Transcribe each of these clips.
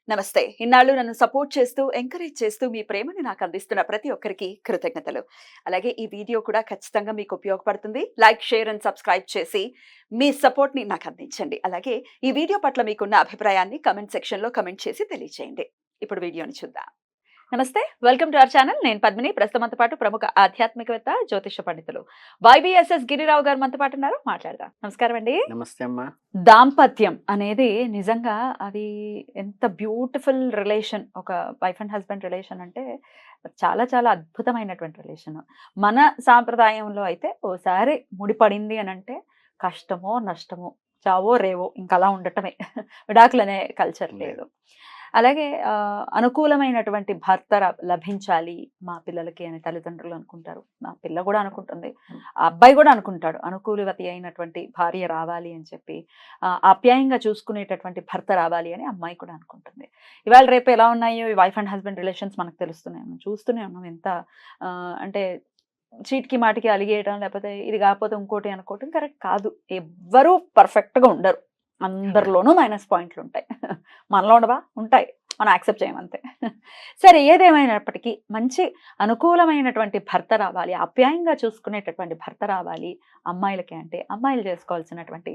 నమస్తే. ఇన్నాళ్ళు నన్ను సపోర్ట్ చేస్తూ, ఎంకరేజ్ చేస్తూ మీ ప్రేమని నాకు అందిస్తున్న ప్రతి ఒక్కరికి కృతజ్ఞతలు. అలాగే ఈ వీడియో కూడా ఖచ్చితంగా మీకు ఉపయోగపడుతుంది. లైక్, షేర్ అండ్ సబ్స్క్రైబ్ చేసి మీ సపోర్ట్‌ని నాకు అందించండి. అలాగే ఈ వీడియో పట్ల మీకున్న అభిప్రాయాన్ని కామెంట్ సెక్షన్‌లో కామెంట్ చేసి తెలియజేయండి. ఇప్పుడు వీడియోని చూద్దాం. నమస్తే. Welcome to our channel. నేను పద్మిని. ప్రస్తుతం మనతో పాటు ప్రముఖ ఆధ్యాత్మికవేత్త, జ్యోతిష పండితులు వైబీఎస్ఎస్ గిరిరావు గారు మనతో పాటు ఉన్నారు. మాట్లాడదాం. నమస్కారం అండి. నమస్తే అమ్మా. దాంపత్యం అనేది నిజంగా అది ఎంత బ్యూటిఫుల్ రిలేషన్. ఒక వైఫ్ అండ్ హస్బెండ్ రిలేషన్ అంటే చాలా చాలా అద్భుతమైనటువంటి రిలేషన్. మన సాంప్రదాయంలో అయితే ఓసారి ముడిపడింది అని అంటే కష్టమో నష్టమో చావో రేవో ఇంకలా ఉండటమే. విడాకులనే కల్చర్ లేదు. అలాగే అనుకూలమైనటువంటి భర్త లభించాలి మా పిల్లలకి అని తల్లిదండ్రులు అనుకుంటారు. నా పిల్ల కూడా అనుకుంటుంది, ఆ అబ్బాయి కూడా అనుకుంటాడు అనుకూలవతి అయినటువంటి భార్య రావాలి అని చెప్పి, ఆప్యాయంగా చూసుకునేటటువంటి భర్త రావాలి అని అమ్మాయి కూడా అనుకుంటుంది. ఇవాళ రేపు ఎలా ఉన్నాయో ఈ వైఫ్ అండ్ హస్బెండ్ రిలేషన్స్ మనకు తెలుస్తున్నాయి, మనం చూస్తూనే ఉన్నాం. ఎంత అంటే చీటికి మాటికి అలిగేయడం, లేకపోతే ఇది కాకపోతే ఇంకోటి అనుకోవటం కరెక్ట్ కాదు. ఎవ్వరూ పర్ఫెక్ట్గా ఉండరు, అందరిలోనూ మైనస్ పాయింట్లు ఉంటాయి. మనలో ఉండవా? ఉంటాయి, మనం యాక్సెప్ట్ చేయమంతే. సరే, ఏదేమైనప్పటికీ మంచి అనుకూలమైనటువంటి భర్త రావాలి, ఆప్యాయంగా చూసుకునేటటువంటి భర్త రావాలి అమ్మాయిలకి అంటే అమ్మాయిలు చేసుకోవాల్సినటువంటి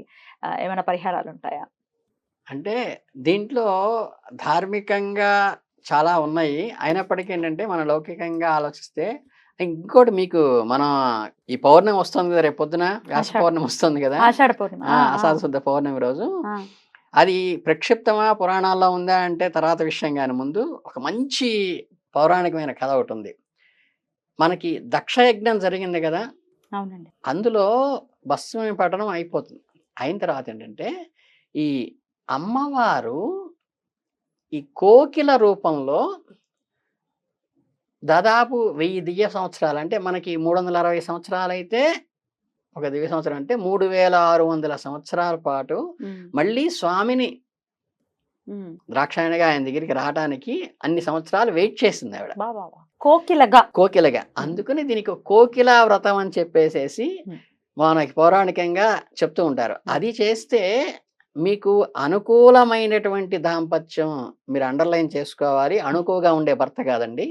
ఏమైనా పరిహారాలు ఉంటాయా? అంటే దీంట్లో ధార్మికంగా చాలా ఉన్నాయి. అయినప్పటికీ ఏంటంటే మనం లౌకికంగా ఆలోచిస్తే ఇంకోటి మీకు మనం ఈ పౌర్ణమి వస్తుంది కదా, రేపు పొద్దున వ్యాస పౌర్ణమి వస్తుంది కదా, ఆషాఢ పౌర్ణమి, ఆషాఢ శుద్ధ పౌర్ణమి రోజు. అది ప్రక్షిప్తమా పురాణాల్లో ఉందా అంటే తర్వాత విషయం, కానీ ముందు ఒక మంచి పౌరాణికమైన కథ ఒకటి ఉంది. మనకి దక్షయజ్ఞం జరిగింది కదా, అవునండి. అందులో భస్మం పట్టడం అయిపోతుంది. అయిన తర్వాత ఏంటంటే ఈ అమ్మవారు ఈ కోకిల రూపంలో దాదాపు 1000 దివ్య సంవత్సరాలు, అంటే మనకి 360 సంవత్సరాలు అయితే ఒక దివ్య సంవత్సరం అంటే 3600 సంవత్సరాల పాటు మళ్ళీ స్వామిని ద్రాక్షాయణిగా ఆయన దగ్గరికి రావడానికి అన్ని సంవత్సరాలు వెయిట్ చేసింది ఆవిడ, కోకిలగా. అందుకని దీనికి కోకిలా వ్రతం అని చెప్పేసేసి మనకి పౌరాణికంగా చెప్తూ ఉంటారు. అది చేస్తే మీకు అనుకూలమైనటువంటి దాంపత్యం మీరు అండర్లైన్ చేసుకోవాలి. అణుకువగా ఉండే భర్త కాదండి,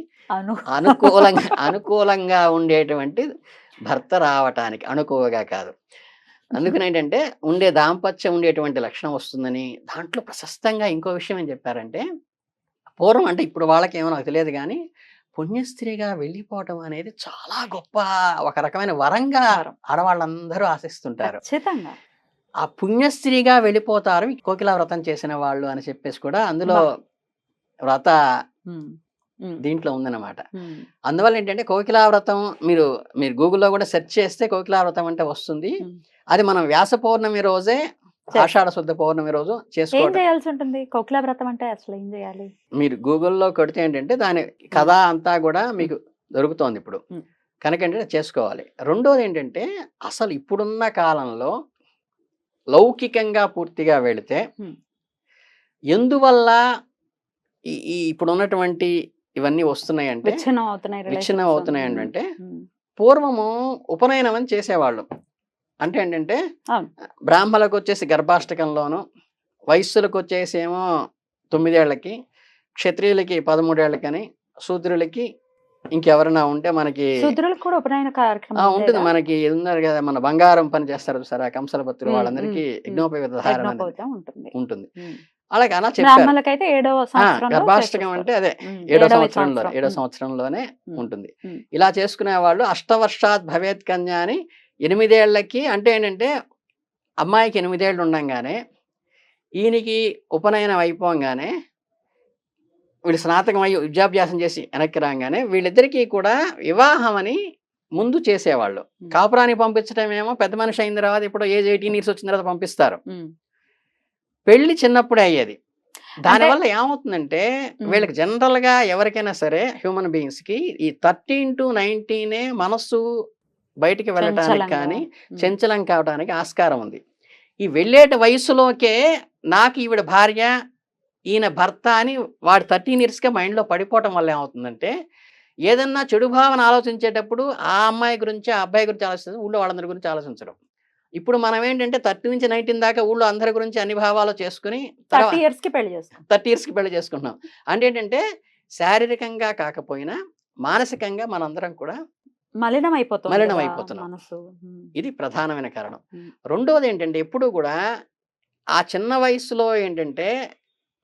అనుకూలంగా ఉండేటువంటి భర్త రావటానికి, అణుకువగా కాదు. అందుకని ఏంటంటే ఉండే దాంపత్యం ఉండేటువంటి లక్షణం వస్తుందని. దాంట్లో ప్రశస్తంగా ఇంకో విషయం ఏం చెప్పారంటే, పూర్వం అంటే ఇప్పుడు వాళ్ళకేమో నాకు తెలియదు కానీ పుణ్యస్త్రీగా వెళ్ళిపోవటం అనేది చాలా గొప్ప ఒక రకమైన వరంగా ఆడవాళ్ళందరూ ఆశిస్తుంటారు. ఆ పుణ్యస్త్రీగా వెళ్ళిపోతారు కోకిలా వ్రతం చేసిన వాళ్ళు అని చెప్పేసి కూడా అందులో వ్రత దీంట్లో ఉందన్నమాట. అందువల్ల ఏంటంటే కోకిలా వ్రతం మీరు గూగుల్లో కూడా సెర్చ్ చేస్తే కోకిలా వ్రతం అంటే వస్తుంది. అది మనం వ్యాస పౌర్ణమి రోజే, ఆషాఢ శుద్ధ పౌర్ణమి రోజు చేసుకోవాలి. కోకిలా వ్రతం అంటే అసలు ఏం చేయాలి? మీరు గూగుల్లో కొడితే ఏంటంటే దాని కథ అంతా కూడా మీకు దొరుకుతోంది ఇప్పుడు. కనుక ఏంటంటే చేసుకోవాలి. రెండోది ఏంటంటే అసలు ఇప్పుడున్న కాలంలో లౌకికంగా పూర్తిగా వెళితే ఎందువల్ల ఈ ఇప్పుడు ఉన్నటువంటి ఇవన్నీ వస్తున్నాయంటే, విచ్ఛిన్నం అవుతున్నాయి అంటే పూర్వము ఉపనయనం అని చేసేవాళ్ళు. అంటే ఏంటంటే బ్రాహ్మణులకు వచ్చేసి గర్భాష్టకంలోను, వైశ్యులకు వచ్చేసి ఏమో 9 ఏళ్లకి, క్షత్రియులకి 13 ఏళ్ళకని, శూద్రులకి ఇంకెవరైనా ఉంటే మనకి ఉంటుంది. మనకి ఉన్నారు కదా, మన బంగారం పని చేస్తారు చూసారా, కంసలపత్రులు, వాళ్ళందరికీ యజ్ఞోపవీత ధారణ ఉంటుంది. అలాగే అలా చెప్పారు. గర్భాష్టకం అంటే అదే 7వ సంవత్సరంలోనే ఉంటుంది. ఇలా చేసుకునే వాళ్ళు అష్టవర్షాత్ భవేత్ కన్యా అని 8 ఏళ్లకి, అంటే ఏంటంటే అమ్మాయికి 8 ఏళ్ళు ఉండంగానే ఈయనకి ఉపనయనం అయిపోగానే వీళ్ళు స్నాతకం అయ్యి విద్యాభ్యాసం చేసి వెనక్కి రాగానే వీళ్ళిద్దరికీ కూడా వివాహం అని ముందు చేసేవాళ్ళు. కాపురానికి పంపించడం ఏమో పెద్ద మనిషి అయిన తర్వాత, ఇప్పుడు ఏజ్ 18 years వచ్చిన తర్వాత పంపిస్తారు. పెళ్లి చిన్నప్పుడే అయ్యేది. దానివల్ల ఏమవుతుందంటే వీళ్ళకి జనరల్ గా ఎవరికైనా సరే హ్యూమన్ బీయింగ్స్ కి ఈ 13 to 19 మనస్సు బయటికి వెళ్ళటానికి కానీ చంచలం కావడానికి ఆస్కారం ఉంది. ఈ వెళ్ళేట వయసులోకే నాకు ఈవిడ భార్య, ఈయన భర్త అని వాడు 13 yearsకే మైండ్లో పడిపోవటం వల్ల ఏమవుతుందంటే, ఏదన్నా చెడు భావన ఆలోచించేటప్పుడు ఆ అమ్మాయి గురించి, ఆ అబ్బాయి గురించి ఆలోచించడం, ఊళ్ళో వాళ్ళందరి గురించి ఆలోచించడం. ఇప్పుడు మనం ఏంటంటే 30 నుంచి 19 దాకా ఊళ్ళో అందరి గురించి అన్ని భావాలు చేసుకుని 30 ఇయర్స్ కి పెళ్లి చేసుకుంటాం. 30 ఇయర్స్‌కి పెళ్లి చేసుకుంటున్నాం. అంటే ఏంటంటే శారీరకంగా కాకపోయినా మానసికంగా మనందరం కూడా మలినమైపోతుంది కదా మలినమైపోతున్నాం. మనసు. ఇది ప్రధానమైన కారణం. ఉమ్. రెండోది ఏంటంటే ఎప్పుడూ కూడా ఆ చిన్న వయస్సులో ఏంటంటే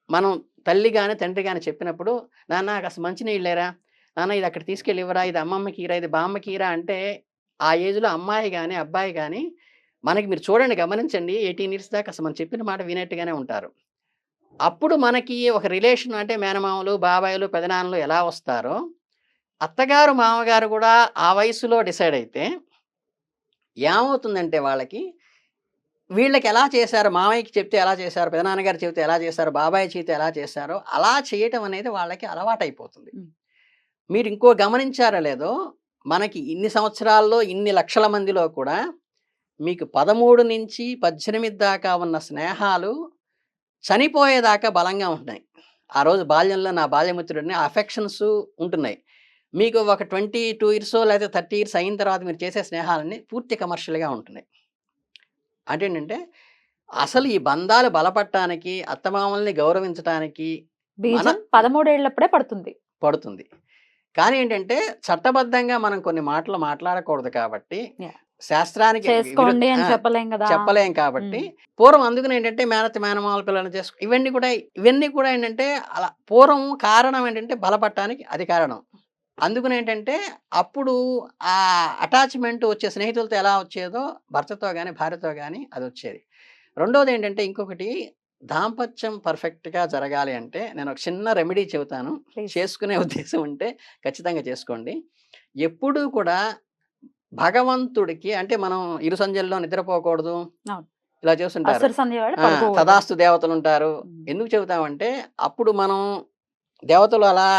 మనం తల్లి గాని, తండ్రి గాని చెప్పినప్పుడు, "నాన్న కాస్త మంచినీళ్ళేరా, నాన్న ఇది అక్కడ తీసుకెళ్ళి ఇవ్వరా, ఇది అమ్మమ్మకి ఇయ్యరా, ఇది బామ్మకి ఇయ్యరా" అంటే ఆ ఏజ్‌లో అమ్మాయి గాని, అబ్బాయి గాని మనకి మీరు చూడండి గమనించండి 18 ఇయర్స్ దాకా అసలు మనం చెప్పిన మాట వినేట్టుగానే ఉంటారు. అప్పుడు మనకి ఒక రిలేషన్ అంటే మేనమామలు, బాబాయిలు, పెదనాన్నలు ఎలా వస్తారో, అత్తగారు, మామగారు కూడా ఆ వయస్సులో డిసైడ్ అయితే ఏమవుతుందంటే వాళ్ళకి, వీళ్ళకి ఎలా చేశారో, మామయ్యకి చెప్తే ఎలా చేశారో, పెదనాన్నగారు చెబితే ఎలా చేశారో, బాబాయ్ చెబితే ఎలా చేశారో, అలా చేయటం అనేది వాళ్ళకి అలవాటైపోతుంది. హ్మ్. మీరు ఇంకో గమనించారో లేదో, మనకి ఇన్ని సంవత్సరాల్లో, ఇన్ని లక్షల మందిలో కూడా మీకు 13-18 దాకా ఉన్న స్నేహాలు చనిపోయేదాకా బలంగా ఉంటున్నాయి. ఆ రోజు బాల్యంలో నా బాల్యమిత్రుడిని అఫెక్షన్స్ ఉంటున్నాయి. మీకు ఒక 22 ఇయర్సో లేకపోతే 30 ఇయర్స్ అయిన తర్వాత మీరు చేసే స్నేహాలన్నీ పూర్తి కమర్షియల్‌గా ఉంటున్నాయి. అంటే ఏంటంటే, అసలు ఈ బంధాలు బలపడటానికి, అత్తమామల్ని గౌరవించటానికి బీజం 13 ఏళ్ళప్పుడే పడుతుంది. పడుతుంది. కానీ ఏంటంటే, చట్టబద్ధంగా మనం కొన్ని మాటలు మాట్లాడకూడదు కాబట్టి, యాహ్! శాస్త్రానికి చేసుకోండి అని చెప్పలేం కదా. చెప్పలేం కాబట్టి, పూర్వం అందుకని ఏంటంటే మేనత్త, మేనమామల పిల్లల్ని ఇవన్నీ కూడా ఏంటంటే అలా పూర్వం కారణం ఏంటంటే బలపడటానికి అది కారణం. అందుకని ఏంటంటే అప్పుడు ఆ అటాచ్‌మెంట్ వచ్చే స్నేహితులతో ఎలా వచ్చేదో భర్తతో గాని, భార్యతో గాని అదొచ్చేది. రెండోది ఏంటంటే ఇంకొకటి దాంపత్యం పర్ఫెక్ట్‌గా జరగాలి అంటే నేను ఒక చిన్న రెమెడీ చెబుతాను. ప్లీజ్. చేసుకునే ఉద్దేశం ఉంటే ఖచ్చితంగా చేసుకోండి. ఎప్పుడూ కూడా భగవంతుడికి అంటే మనం ఇరు సంధ్యల్లో నిద్రపోకూడదు. అవును. ఇలా చేస్తుంటారు. అసుర సంధ్య వేళ పడుకోకూడదు. తదాస్తు దేవతలుంటారు. ఎందుకు చెబుతామంటే అప్పుడు మనం దేవతలు అలా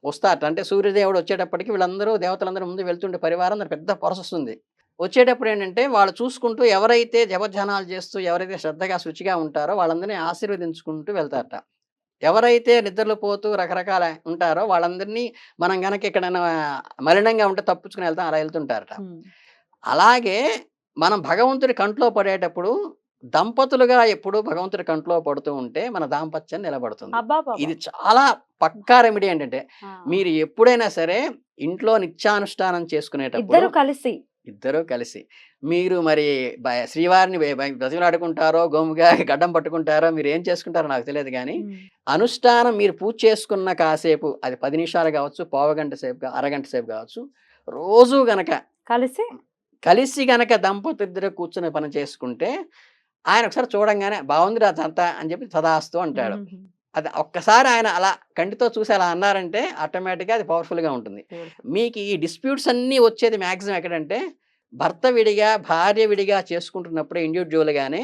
వస్తారట. అంటే సూర్యదేవుడు వచ్చేటప్పటికి వీళ్ళందరూ దేవతలందరూ ముందు వెళ్తుంటే పరివారం దానికి పెద్ద పొరసొస్తుంది. వచ్చేటప్పుడు ఏంటంటే వాళ్ళు చూసుకుంటూ ఎవరైతే జపధ్యానాలు చేస్తూ ఎవరైతే శ్రద్ధగా శుచిగా ఉంటారో వాళ్ళందరినీ ఆశీర్వదించుకుంటూ వెళ్తారట. ఎవరైతే నిద్రలు పోతూ రకరకాల ఉంటారో వాళ్ళందరినీ మనం గనక ఎక్కడైనా మలినంగా ఉంటే తప్పించుకొని వెళ్తాం అలా వెళ్తుంటారట. అలాగే మనం భగవంతుడి కంట్లో పడేటప్పుడు దంపతులుగా ఎప్పుడు భగవంతుడి కంట్లో పడుతూ ఉంటే మన దాంపత్యం నిలబడుతుంది. ఇది చాలా పక్కా రెమెడీ ఏంటంటే మీరు ఎప్పుడైనా సరే ఇంట్లో నిత్యానుష్ఠానం చేసుకునేటప్పుడు ఇద్దరు కలిసి మీరు మరి శ్రీవారిని బ్రతిమలాడుకుంటారో గోముగా గడ్డం పట్టుకుంటారో మీరు ఏం చేసుకుంటారో నాకు తెలియదు కానీ అనుష్ఠానం మీరు పూజ చేసుకున్న కాసేపు అది 10 నిమిషాలు కావచ్చు, పావుగంట సేపు, అరగంట సేపు కావచ్చు, రోజు గనక కలిసి గనక దంపతులిద్దరు కూర్చుని పని చేసుకుంటే ఆయన ఒకసారి చూడంగానే బాగుంది అదంతా అని చెప్పి తదాస్తు అంటాడు. అది ఒక్కసారి ఆయన అలా కంటితో చూసి అలా అన్నారంటే ఆటోమేటిక్గా అది పవర్ఫుల్గా ఉంటుంది. మీకు ఈ డిస్ప్యూట్స్ అన్నీ వచ్చేది మ్యాక్సిమం ఎక్కడంటే భర్త విడిగా భార్య విడిగా చేసుకుంటున్నప్పుడే ఇండివిజువల్గానే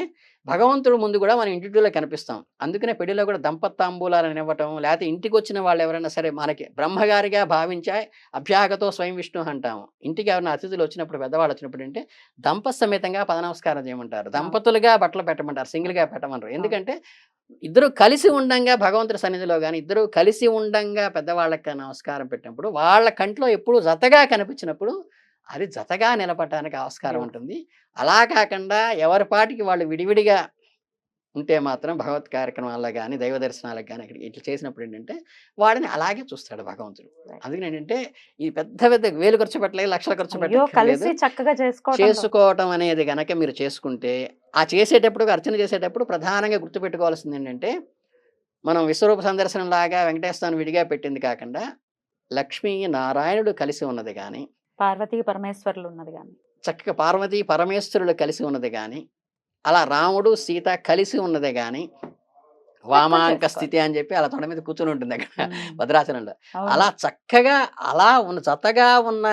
భగవంతుడు ముందు కూడా మనం ఇండివిజువల్గా కనిపిస్తాం. అందుకనే పెళ్లిలో కూడా దంపత్తాంబూలాలను ఇవ్వటం లేకపోతే ఇంటికి వచ్చిన వాళ్ళు ఎవరైనా సరే మనకి బ్రహ్మగారిగా భావించా అభ్యాగతో స్వయం విష్ణు అంటాము. ఇంటికి ఎవరైనా అతిథులు వచ్చినప్పుడు పెద్దవాళ్ళు వచ్చినప్పుడు అంటే దంపత్ సమేతంగా పద నమస్కారం చేయమంటారు. దంపతులుగా బట్టలు పెట్టమంటారు, సింగిల్గా పెట్టమన్నారు. ఎందుకంటే ఇద్దరు కలిసి ఉండంగా భగవంతుడి సన్నిధిలో కానీ ఇద్దరు కలిసి ఉండంగా పెద్దవాళ్ళకి నమస్కారం పెట్టినప్పుడు వాళ్ళ కంట్లో ఎప్పుడు జతగా కనిపించినప్పుడు అది జతగా నిలబడటానికి ఆస్కారం ఉంటుంది. అలా కాకుండా ఎవరి పాటికి వాళ్ళు విడివిడిగా ఉంటే మాత్రం భగవత్ కార్యక్రమాల్లో కానీ దైవ దర్శనాలకు కానీ అక్కడ ఇట్లా చేసినప్పుడు ఏంటంటే వాడిని అలాగే చూస్తాడు భగవంతుడు. అందుకని ఏంటంటే ఈ పెద్ద పెద్ద వేలు ఖర్చు పెట్టలేదు, లక్షల ఖర్చు పెట్టలేదు, చేసుకోవటం అనేది గనక మీరు చేసుకుంటే ఆ చేసేటప్పుడు అర్చన చేసేటప్పుడు ప్రధానంగా గుర్తుపెట్టుకోవాల్సింది ఏంటంటే మనం విశ్వరూప సందర్శనం లాగా వెంకటేశ్వరాన్ని విడిగా పెట్టింది కాకుండా లక్ష్మీ నారాయణుడు కలిసి ఉన్నది కానీ పార్వతీ పరమేశ్వరులు ఉన్నది కానీ చక్కగా పార్వతీ పరమేశ్వరులు కలిసి ఉన్నది కానీ అలా రాముడు సీత కలిసి ఉన్నదే కానీ వామాంక స్థితి అని చెప్పి అలా తొడ మీద కూర్చొని ఉంటుంది అక్కడ భద్రాచలంలో. అలా చక్కగా అలా ఉన్న జతగా ఉన్న